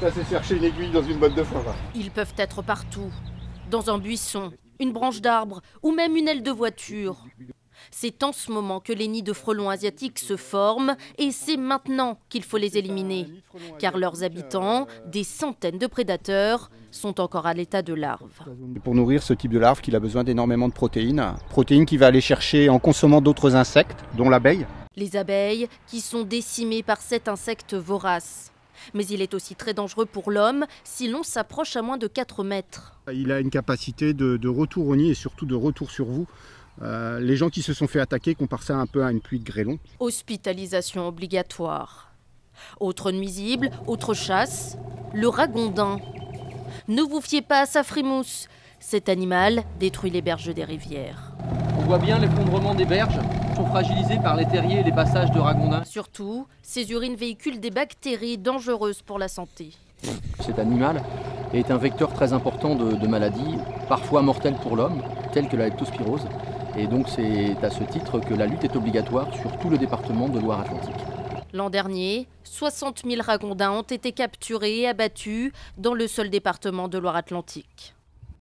Ça, c'est chercher une aiguille dans une botte de foin. Ils peuvent être partout, dans un buisson, une branche d'arbre ou même une aile de voiture. C'est en ce moment que les nids de frelons asiatiques se forment et c'est maintenant qu'il faut les éliminer. Car leurs habitants, des centaines de prédateurs, sont encore à l'état de larves. Pour nourrir ce type de larve, il a besoin d'énormément de protéines. Protéines qu'il va aller chercher en consommant d'autres insectes, dont l'abeille. Les abeilles qui sont décimées par cet insecte vorace. Mais il est aussi très dangereux pour l'homme si l'on s'approche à moins de 4 mètres. Il a une capacité de retour au nid et surtout de retour sur vous. Les gens qui se sont fait attaquer comparent ça un peu à une pluie de grêlons. Hospitalisation obligatoire. Autre nuisible, autre chasse, le ragondin. Ne vous fiez pas à sa frimousse. Cet animal détruit les berges des rivières. On voit bien l'effondrement des berges, sont fragilisées par les terriers et les passages de ragondins. Surtout, ces urines véhiculent des bactéries dangereuses pour la santé. Cet animal est un vecteur très important de maladies, parfois mortelles pour l'homme, telles que la leptospirose. Et donc c'est à ce titre que la lutte est obligatoire sur tout le département de Loire-Atlantique. L'an dernier, 60 000 ragondins ont été capturés et abattus dans le seul département de Loire-Atlantique.